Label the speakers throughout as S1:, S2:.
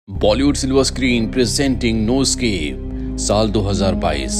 S1: Bollywood silver screen presenting no escape साल 2022,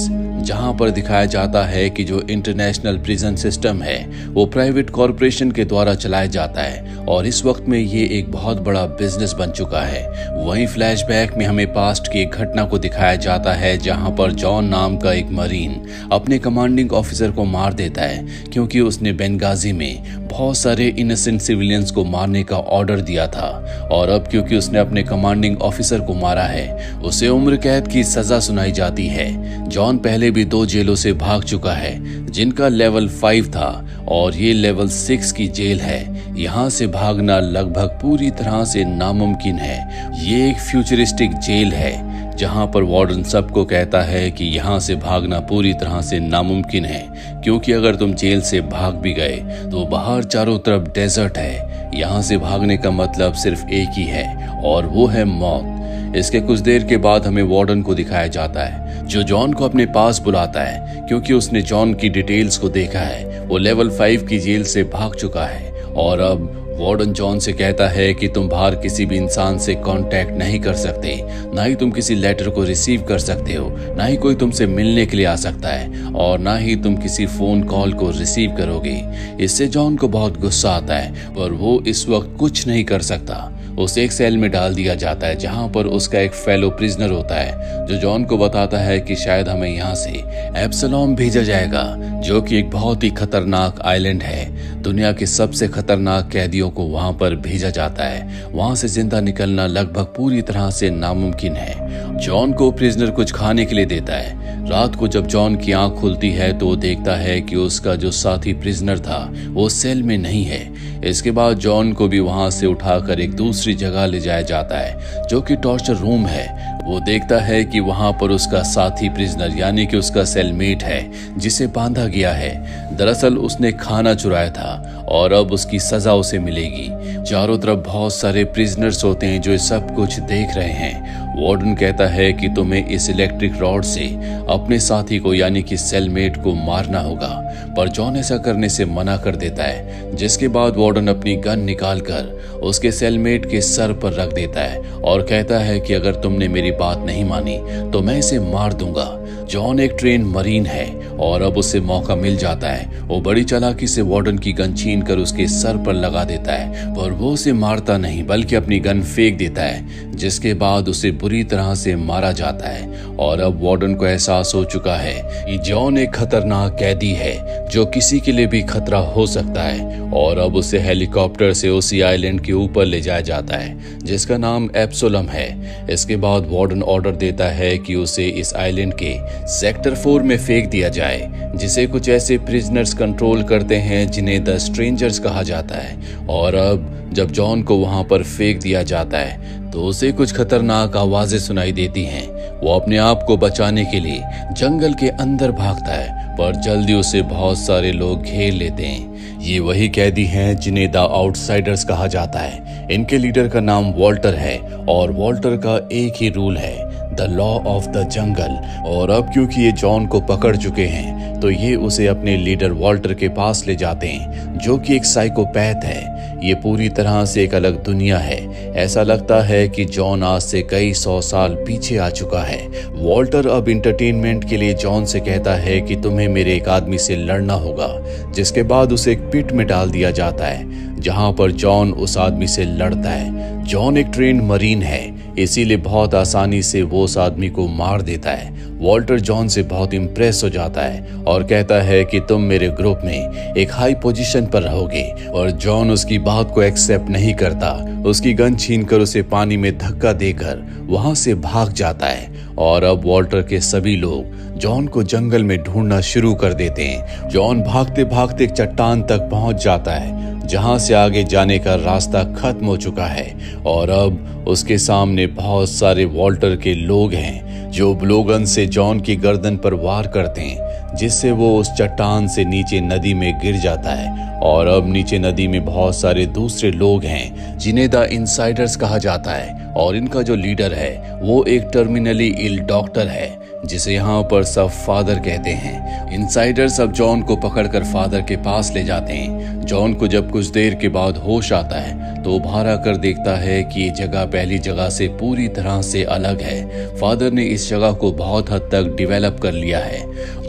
S1: जहां पर दिखाया जाता है कि जो इंटरनेशनल प्रिजन सिस्टम है वो प्राइवेट कॉरपोरेशन के द्वारा चलाया जाता है और इस वक्त में ये एक बहुत बड़ा बिजनेस बन चुका है। वहीं फ्लैशबैक में हमें पास्ट की एक घटना को दिखाया जाता है जहां पर जॉन नाम का एक मरीन अपने कमांडिंग ऑफिसर को मार देता है क्योंकि उसने बेंगाजी में बहुत सारे इनोसेंट सिविलियंस को मारने का ऑर्डर दिया था और अब क्योंकि उसने अपने कमांडिंग ऑफिसर को मारा है उसे उम्र कैद की सजा सुनाई जाती है। जॉन पहले भी 2 जेलों से भाग चुका है जिनका लेवल 5 था और ये लेवल 6 की जेल है। यहाँ से भागना लगभग पूरी तरह से नामुमकिन है। ये एक फ्यूचरिस्टिक जेल है जहां पर वार्डन सबको कहता है कि यहाँ से भागना पूरी तरह से नामुमकिन है क्योंकि अगर तुम जेल से भाग भी गए तो बाहर चारों तरफ डेजर्ट है। यहाँ से भागने का मतलब सिर्फ एक ही है और वो है मौत। इसके कुछ देर के बाद हमें वार्डन को दिखाया जाता है जो जॉन को अपने पास बुलाता है क्योंकि उसने जॉन की डिटेल्स को देखा है। वो लेवल 5 की जेल से भाग चुका है और अब वार्डन जॉन से कहता है कि तुम बाहर किसी भी इंसान से कांटेक्ट नहीं कर सकते, ना ही तुम किसी लेटर को रिसीव कर सकते हो, ना ही कोई तुमसे मिलने के लिए आ सकता है और ना ही तुम किसी फोन कॉल को रिसीव करोगे। इससे जॉन को बहुत गुस्सा आता है पर वो इस वक्त कुछ नहीं कर सकता। उसे एक सेल में डाल दिया जाता है जहां पर उसका एक फेलो प्रिजनर होता है जो जॉन को बताता है कि शायद हमें यहाँ से एब्सलॉम भेजा जाएगा जो कि एक बहुत ही खतरनाक आइलैंड है। दुनिया के सबसे खतरनाक कैदियों को वहां पर भेजा जाता है। वहां से जिंदा निकलना लगभग पूरी तरह से नामुमकिन है। जॉन को प्रिजनर कुछ खाने के लिए देता है। रात को जब जॉन की आंख खुलती है तो वो देखता है कि उसका जो साथी प्रिजनर था वो सेल में नहीं है। इसके बाद जॉन को भी वहां से उठाकर एक दूसरी जगह ले जाया जाता है जो कि टॉर्चर रूम है। वो देखता है कि वहां पर उसका साथी प्रिजनर यानी कि उसका सेलमेट है जिसे बांधा गया है। दरअसल उसने खाना चुराया था और अब उसकी सजा उसे मिलेगी। चारों तरफ बहुत सारे प्रिजनर्स होते हैं जो सब कुछ देख रहे हैं। वार्डन कहता है कि तुम्हें इस इलेक्ट्रिक रॉड से अपने साथी को यानी कि सेलमेट को मारना होगा पर जॉन ऐसा करने से मना कर देता है। जिसके बाद वार्डन अपनी गन निकालकर उसके सेलमेट के सर पर रख देता है और कहता है कि अगर तुमने मेरी बात नहीं मानी तो मैं इसे मार दूंगा। जॉन एक ट्रेन मरीन है और अब उसे मौका मिल जाता है। वो बड़ी चालाकी से वार्डन की गन छीन कर उसके सर पर लगा देता है पर वो उसे मारता नहीं बल्कि अपनी गन फेंक देता है जिसके बाद उसे बुरी तरह से मारा जाता है। और अब वार्डन को एहसास हो चुका है कि जॉन एक खतरनाक कैदी है जो किसी के लिए भी खतरा हो सकता है और अब उसे हेलीकॉप्टर से उसी आइलैंड के ऊपर ले जाया जाता है जिसका नाम एब्सोलम है। इसके बाद वार्डन ऑर्डर देता है कि उसे इस आइलैंड के सेक्टर 4 में फेंक दिया जाए जिसे कुछ ऐसे प्रिजनर्स कंट्रोल करते हैं जिन्हें द स्ट्रेंजर्स कहा जाता है। और अब जब जॉन को वहां पर फेंक दिया जाता है तो उसे कुछ खतरनाक आवाजें सुनाई देती हैं। वो अपने आप को बचाने के लिए जंगल के अंदर भागता है पर जल्दी उसे बहुत सारे लोग घेर लेते हैं। ये वही कैदी हैं जिन्हें द आउटसाइडर्स कहा जाता है। इनके लीडर का नाम वॉल्टर है और वॉल्टर का एक ही रूल है, the law of the jungle. और अब क्योंकि ये जॉन को पकड़ चुके हैं तो ये उसे अपने लीडर वॉल्टर के पास ले जाते हैं जो कि एक साइकोपैथ है। ये पूरी तरह से एक अलग दुनिया है। ऐसा लगता है कि जॉन आज से कई 100 साल पीछे आ चुका है। वॉल्टर अब एंटरटेनमेंट के लिए जॉन से कहता है कि तुम्हें मेरे एक आदमी से लड़ना होगा जिसके बाद उसे एक पिट में डाल दिया जाता है जहां पर जॉन उस आदमी से लड़ता है। जॉन एक ट्रेन मरीन है इसीलिए बहुत आसानी से वो उस आदमी को मार देता है। वॉल्टर जॉन से बहुत इम्प्रेस हो जाता है और कहता है कि तुम मेरे ग्रुप में एक हाई पोजीशन पर रहोगे और जॉन उसकी बात को एक्सेप्ट नहीं करता। उसकी गन छीनकर उसे पानी में धक्का देकर वहां से भाग जाता है। और अब वॉल्टर के सभी लोग जॉन को जंगल में ढूंढना शुरू कर देते हैं। जॉन भागते भागते एक चट्टान तक पहुंच जाता है जहां से आगे जाने का रास्ता खत्म हो चुका है और अब उसके सामने बहुत सारे वॉल्टर के लोग हैं जो ब्लोगन से जॉन की गर्दन पर वार करते हैं जिससे वो उस चट्टान से नीचे नदी में गिर जाता है। और अब नीचे नदी में बहुत सारे दूसरे लोग हैं जिन्हें द इनसाइडर्स कहा जाता है और इनका जो लीडर है वो एक टर्मिनली इल डॉक्टर है जिसे यहाँ पर सब फादर कहते हैं। इनसाइडर्स अब जॉन को पकड़कर फादर के पास ले जाते हैं। जॉन को जब कुछ देर के बाद होश आता है तो उभार आकर देखता है कि ये जगह पहली जगह से पूरी तरह से अलग है। फादर ने इस जगह को बहुत हद तक डेवलप कर लिया है।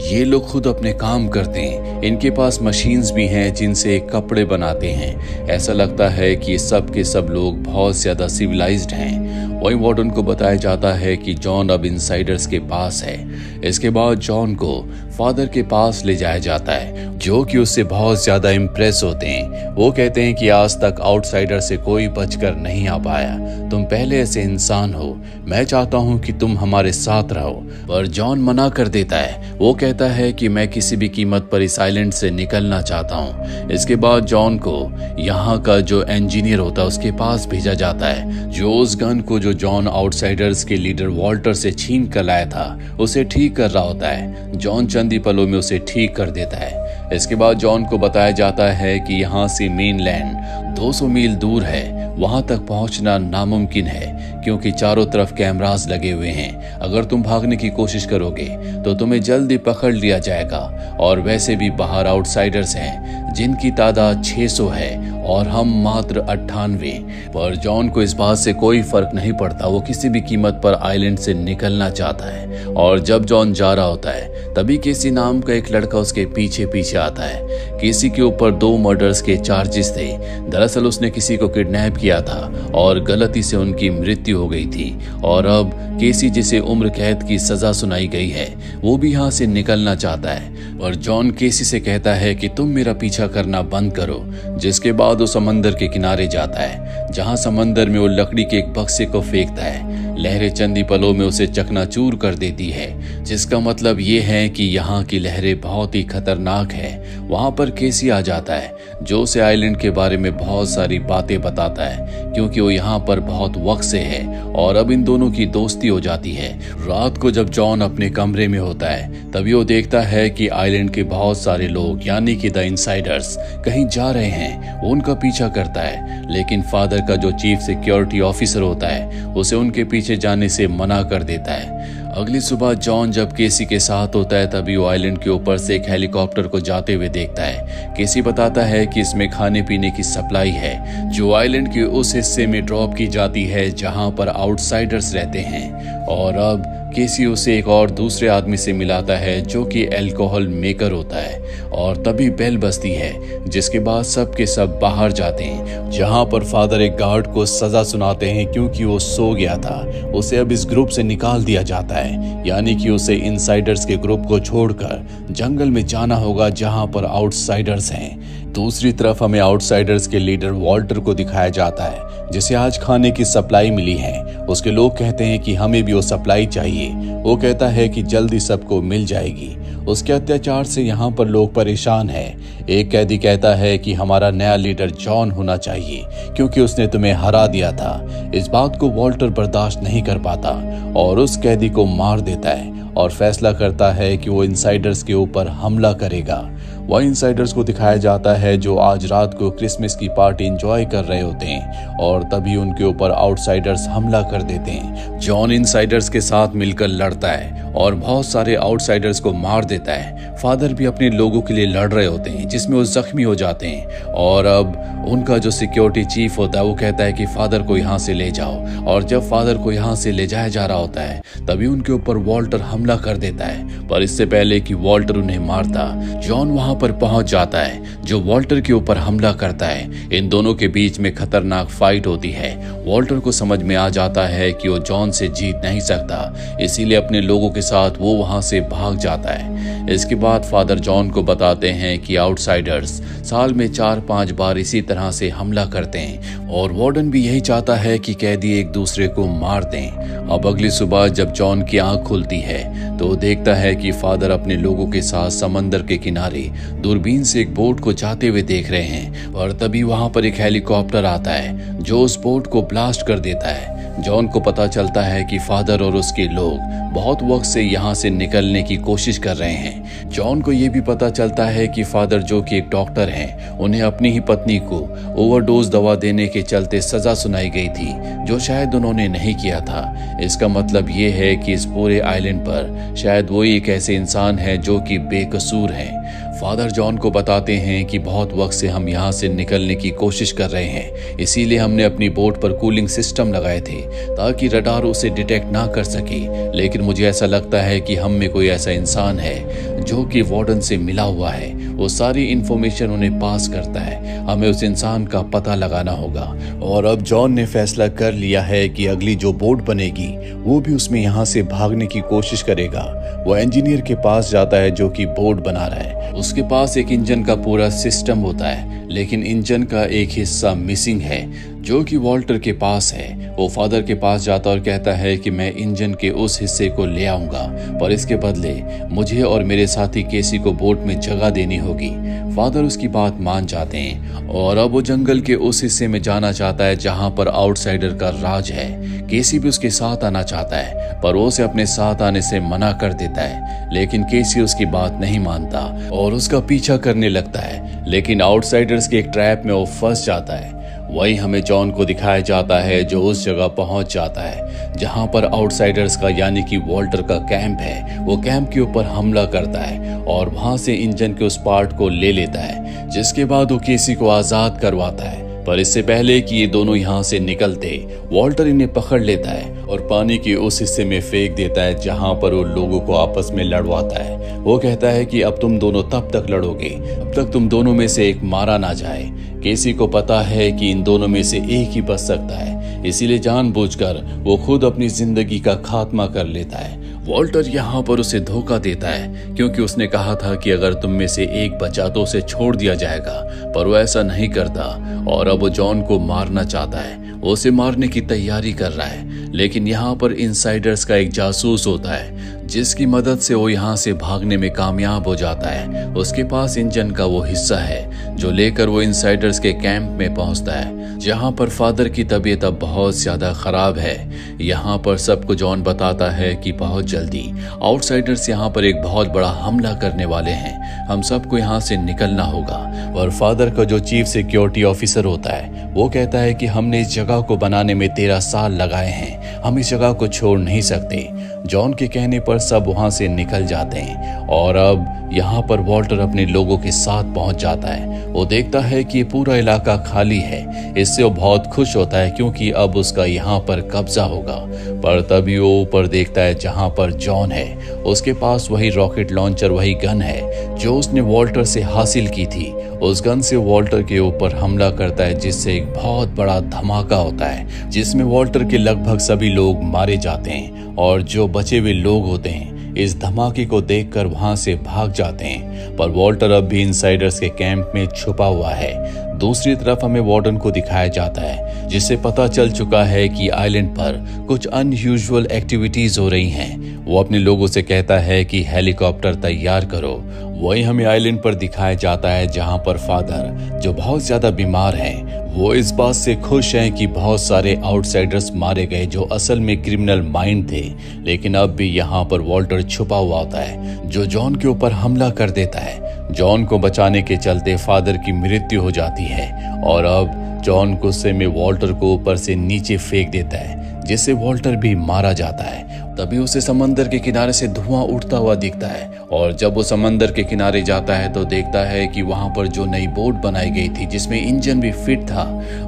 S1: ये लोग खुद अपने काम करते हैं, इनके पास मशीन्स भी हैं जिनसे कपड़े बनाते हैं। ऐसा लगता है कि ये सब के सब लोग बहुत ज्यादा सिविलाइज्ड हैं। वही वार्डन को बताया जाता है कि जॉन अब इनसाइडर्स के पास है। इसके बाद जॉन को फादर के पास ले जाया जाता है, जो कि उससे बहुत ज्यादा इम्प्रेस होते हैं। वो कहते हैं कि आज तक आउटसाइडर से कोई बचकर नहीं आ पाया। तुम पहले ऐसे इंसान हो, मैं चाहता हूँ कि तुम हमारे साथ रहो। पर जॉन मना कर देता है। वो कहता है कि मैं किसी भी कीमत पर इस आइलैंड से निकलना चाहता हूँ। इसके बाद जॉन को यहाँ का जो इंजीनियर होता है उसके पास भेजा जाता है, जो उस गन को जो जॉन आउटसाइडर्स के लीडर वॉल्टर से छीन कर लाया था उसे ठीक कर रहा होता है। जॉन चंद ही पलों में उसे ठीक कर देता है। इसके बाद जॉन को बताया जाता है कि यहाँ से मेनलैंड 200 मील दूर है। वहां तक पहुंचना नामुमकिन है क्योंकि चारों तरफ कैमरास लगे हुए हैं। अगर तुम भागने की कोशिश करोगे तो तुम्हें जल्दी पकड़ लिया जाएगा। और वैसे भी बाहर आउटसाइडर्स हैं जिनकी तादाद 600 है और हम मात्र 98। पर जॉन को इस बात से कोई फर्क नहीं पड़ता। वो किसी भी कीमत पर आइलैंड से निकलना चाहता है। और जब जॉन जा रहा होता है तभी केसी नाम का एक लड़का उसके पीछे पीछे आता है। केसी के ऊपर 2 मर्डर्स के चार्जेस थे। दरअसल उसने किसी को किडनैप किया था और गलती से उनकी मृत्यु हो गई थी। और अब केसी जिसे उम्र कैद की सजा सुनाई गई है वो भी यहाँ से निकलना चाहता है। और जॉन केसी से कहता है कि तुम मेरा पीछा करना बंद करो। जिसके बाद वो समंदर के किनारे जाता है, जहाँ समंदर में वो लकड़ी के एक बक्से को फेंकता है। लहरें चंदी पलों में उसे चकनाचूर कर देती है, जिसका मतलब ये है कि यहाँ की लहरें बहुत ही खतरनाक है। वहां पर केसी आ जाता है जो उसे आइलैंड के बारे में बहुत सारी बातें बताता है, क्योंकि वो यहाँ पर बहुत वक्त से है और अब इन दोनों की दोस्ती हो जाती है। रात को जब जॉन अपने कमरे में होता है तभी वो देखता है कि आइलैंड के बहुत सारे लोग यानी कि द इनसाइडर्स कहीं जा रहे हैं। वो उनका पीछा करता है, लेकिन फादर का जो चीफ सिक्योरिटी ऑफिसर होता है उसे उनके पीछे जाने से मना कर देता है। अगली सुबह जॉन जब केसी के साथ होता है तभी वो आइलैंड के ऊपर से एक हेलीकॉप्टर को जाते हुए देखता है। केसी बताता है कि इसमें खाने पीने की सप्लाई है जो आइलैंड के उस हिस्से में ड्रॉप की जाती है जहां पर आउटसाइडर्स रहते हैं। और अब केसी उसे एक और दूसरे आदमी से मिलाता है जो कि अल्कोहल मेकर होता है। और तभी बेल बजती है, जिसके बाद सब के सब बाहर जाते हैं, जहां पर फादर एक गार्ड को सजा सुनाते हैं क्योंकि वो सो गया था। उसे अब इस ग्रुप से निकाल दिया जाता है, यानी कि उसे इनसाइडर्स के ग्रुप को छोड़कर जंगल में जाना होगा जहां पर आउटसाइडर्स हैं। दूसरी तरफ हमें आउटसाइडर्स के लीडर वॉल्टर को दिखाया जाता है, जिसे आज खाने की सप्लाई मिली है। उसके लोग कहते हैं कि हमें भी वो सप्लाई चाहिए। वो कहता है कि जल्दी सबको मिल जाएगी। उसके अत्याचार से यहाँ पर लोग परेशान हैं। एक कैदी कहता है कि हमारा नया लीडर जॉन होना चाहिए क्योंकि उसने तुम्हें हरा दिया था। इस बात को वॉल्टर बर्दाश्त नहीं कर पाता और उस कैदी को मार देता है और फैसला करता है कि वो इनसाइडर्स के ऊपर हमला करेगा। वह इनसाइडर्स को दिखाया जाता है जो आज रात को क्रिसमस की पार्टी एंजॉय कर रहे होते हैं और तभी उनके ऊपर आउटसाइडर्स हमला कर देते हैं। जॉन इनसाइडर्स के साथ मिलकर लड़ता है और बहुत सारे आउटसाइडर्स को मार देता है। फादर भी अपने लोगों के लिए लड़ रहे होते हैं जिसमें वो जख्मी हो जाते हैं। और अब उनका जो सिक्योरिटी चीफ होता है वो कहता है कि फादर को यहाँ से ले जाओ। और जब फादर को यहाँ से ले जाया जा रहा होता है तभी उनके ऊपर वॉल्टर हमला कर देता है। पर इससे पहले कि वॉल्टर उन्हें मारता, जॉन वहां पर पहुंच जाता है जो वॉल्टर के ऊपर हमला करता है। इन दोनों के बीच में खतरनाक फाइट होती है। वॉल्टर को समझ में आ जाता है कि वो जॉन से जीत नहीं सकता, इसीलिए अपने लोगों के साथ वो वहां से भाग जाता है। इसके बाद फादर जॉन को बताते हैं कि आउटसाइडर्स साल में 4-5 बार इसी तरह से हमला करते हैं और वार्डन भी यही चाहता है कि कैदी एक दूसरे को मार दें। अब अगली सुबह जब जॉन की आंख खुलती है तो देखता है कि फादर अपने लोगों के साथ समंदर के किनारे दूरबीन से एक बोट को जाते हुए देख रहे हैं। और तभी वहां पर एक हेलीकॉप्टर आता है जो उस बोट को ब्लास्ट कर देता है। जॉन को पता चलता है कि फादर और उसके लोग बहुत वक्त से यहाँ से निकलने की कोशिश कर रहे हैं। जॉन को ये भी पता चलता है कि फादर जो कि एक डॉक्टर हैं, उन्हें अपनी ही पत्नी को ओवरडोज दवा देने के चलते सजा सुनाई गई थी जो शायद उन्होंने नहीं किया था। इसका मतलब ये है कि इस पूरे आइलैंड पर शायद वही एक ऐसे इंसान है जो कि बेकसूर है। फादर जॉन को बताते हैं कि बहुत वक्त से हम यहाँ से निकलने की कोशिश कर रहे हैं, इसीलिए हमने अपनी बोट पर कूलिंग सिस्टम लगाए थे ताकि रडार उसे डिटेक्ट ना कर सके। लेकिन मुझे ऐसा लगता है कि हम में कोई ऐसा इंसान है जो कि वार्डन से मिला हुआ है, वो सारी इंफॉर्मेशन उन्हें पास करता है। हमें उस इंसान का पता लगाना होगा। और अब जॉन ने फैसला कर लिया है कि अगली जो बोट बनेगी वो भी उसमें यहाँ से भागने की कोशिश करेगा। वो इंजीनियर के पास जाता है जो कि बोट बना रहा है। उसके पास एक इंजन का पूरा सिस्टम होता है, लेकिन इंजन का एक हिस्सा मिसिंग है जो कि वॉल्टर के पास है। वो फादर के पास जाता और कहता है कि मैं इंजन के उस हिस्से को ले आऊंगा, पर इसके बदले मुझे और मेरे साथी केसी को बोट में जगह देनी होगी। फादर उसकी बात मान जाते हैं और अब वो जंगल के उस हिस्से में जाना चाहता है जहां पर आउटसाइडर का राज है। केसी भी उसके साथ आना चाहता है, पर वो उसे अपने साथ आने से मना कर देता है। लेकिन केसी उसकी बात नहीं मानता और उसका पीछा करने लगता है, लेकिन आउटसाइडर्स के एक ट्रैप में वो फंस जाता है। वही हमें जॉन को दिखाया जाता है जो उस जगह पहुंच जाता है जहां पर आउटसाइडर्स का यानी कि वॉल्टर का कैंप है। वो कैंप के ऊपर हमला करता है और वहां से इंजन के उस पार्ट को ले लेता है, जिसके बाद वो केसी को आजाद करवाता है। पर इससे पहले कि ये दोनों यहाँ से निकलते, वॉल्टर इन्हें पकड़ लेता है और पानी के उस हिस्से में फेंक देता है जहां पर वो लोगों को आपस में लड़वाता है। वो कहता है कि अब तुम दोनों तब तक लड़ोगे अब तक तुम दोनों में से एक मारा ना जाए। केसी को पता है कि इन दोनों में से एक ही बच सकता है, इसीलिए जानबूझकर वो खुद अपनी जिंदगी का खात्मा कर लेता है। वॉल्टर यहाँ पर उसे धोखा देता है क्योंकि उसने कहा था कि अगर तुम में से एक बचा तो उसे छोड़ दिया जाएगा, पर वो ऐसा नहीं करता और अब वो जॉन को मारना चाहता है। वो उसे मारने की तैयारी कर रहा है, लेकिन यहाँ पर इनसाइडर्स का एक जासूस होता है जिसकी मदद से वो यहाँ से भागने में कामयाब हो जाता है। उसके पास इंजन का वो हिस्सा है जो लेकर वो इनसाइडर्स के कैंप में पहुंचता है जहाँ पर फादर की तबीयत अब बहुत ज्यादा खराब है। यहाँ पर सबको जॉन बताता है कि बहुत जल्दी आउटसाइडर्स यहाँ पर एक बहुत बड़ा हमला करने वाले हैं, हम सबको यहाँ से निकलना होगा। और फादर का जो चीफ सिक्योरिटी ऑफिसर होता है वो कहता है कि हमने इस जगह को बनाने में 13 साल लगाए हैं, हम इस जगह को छोड़ नहीं सकते। जॉन के कहने पर सब वहां से निकल जाते हैं और अब यहाँ पर वॉल्टर अपने लोगों के साथ पहुंच जाता है। वो देखता है कि ये पूरा इलाका खाली है, इससे वो बहुत खुश होता है क्योंकि अब उसका यहाँ पर कब्जा होगा। पर तभी वो ऊपर देखता है जहाँ पर जॉन है, उसके पास वही रॉकेट लॉन्चर, वही गन है जो उसने वॉल्टर से हासिल की थी। उस गन से वॉल्टर के ऊपर हमला करता है जिससे एक बहुत बड़ा धमाका होता है जिसमें वॉल्टर के लगभग सभी लोग मारे जाते हैं और जो बचे हुए लोग होते हैं इस धमाके को देखकर वहां से भाग जाते हैं। पर वॉल्टर अब भी इनसाइडर्स के कैंप में छुपा हुआ है। दूसरी तरफ हमें वार्डन को दिखाया जाता है जिससे पता चल चुका है कि आइलैंड पर कुछ अनयूजुअल एक्टिविटीज हो रही हैं। वो अपने लोगों से कहता है कि हेलीकॉप्टर तैयार करो। वही हमें आइलैंड पर दिखाया जाता है जहां पर फादर जो बहुत ज्यादा बीमार हैं, वो इस बात से खुश हैं कि बहुत सारे आउटसाइडर्स मारे गए जो असल में क्रिमिनल माइंड थे। लेकिन अब भी यहाँ पर वॉल्टर छुपा हुआ होता है जो जॉन के ऊपर हमला कर देता है। जॉन को बचाने के चलते फादर की मृत्यु हो जाती है और अब जॉन गुस्से में वॉल्टर को ऊपर से नीचे फेंक देता है जिससे वॉल्टर भी मारा जाता है। तभी उसे समंदर के किनारे से धुआं उठता हुआ दिखता है और जब वो समंदर के किनारे जाता है तो देखता है कि वहां पर जो नई बोट बनाई गई थी जिसमें इंजन भी फिट था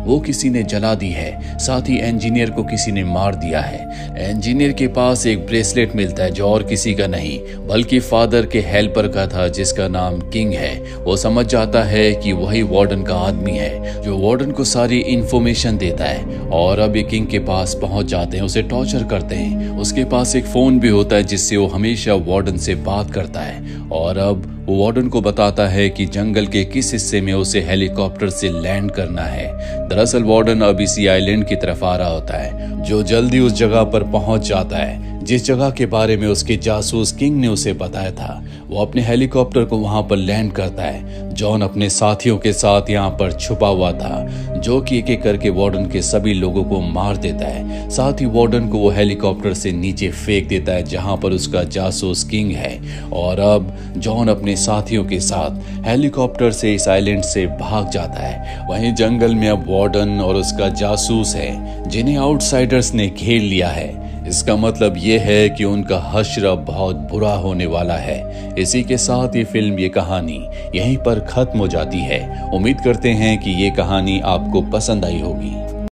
S1: वो किसी ने जला दी है। साथ ही इंजीनियर को किसी ने मार दिया है। इंजीनियर के पास एक ब्रेसलेट मिलता है जो और किसी का नहीं बल्कि फादर के हेल्पर का था जिसका नाम किंग है। वो समझ जाता है कि वही वार्डन का आदमी है जो वार्डन को सारी इंफॉर्मेशन देता है और अब ये किंग के पास पहुंच जाते हैं, उसे टॉर्चर करते हैं। उसके पास एक फोन भी होता है जिससे वो हमेशा वार्डन से बात करता है और अब वो वार्डन को बताता है कि जंगल के किस हिस्से में उसे हेलीकॉप्टर से लैंड करना है। दरअसल वार्डन अब इसी आइलैंड की तरफ आ रहा होता है जो जल्दी उस जगह पर पहुंच जाता है जिस जगह के बारे में उसके जासूस किंग ने उसे बताया था। वो अपने हेलीकॉप्टर को वहां पर लैंड करता है। जॉन अपने साथियों के साथ यहाँ पर छुपा हुआ था जो कि एक एक करके वार्डन के सभी लोगों को मार देता है। साथ ही वार्डन को वो हेलीकॉप्टर से नीचे फेंक देता है जहां पर उसका जासूस किंग है और अब जॉन अपने साथियों के साथ हेलीकॉप्टर से इस आइलैंड से भाग जाता है। वहीं जंगल में अब वार्डन और उसका जासूस है जिन्हें आउटसाइडर्स ने घेर लिया है। इसका मतलब ये है कि उनका हश्र बहुत बुरा होने वाला है। इसी के साथ ये फिल्म, ये कहानी यहीं पर खत्म हो जाती है। उम्मीद करते हैं कि ये कहानी आपको पसंद आई होगी।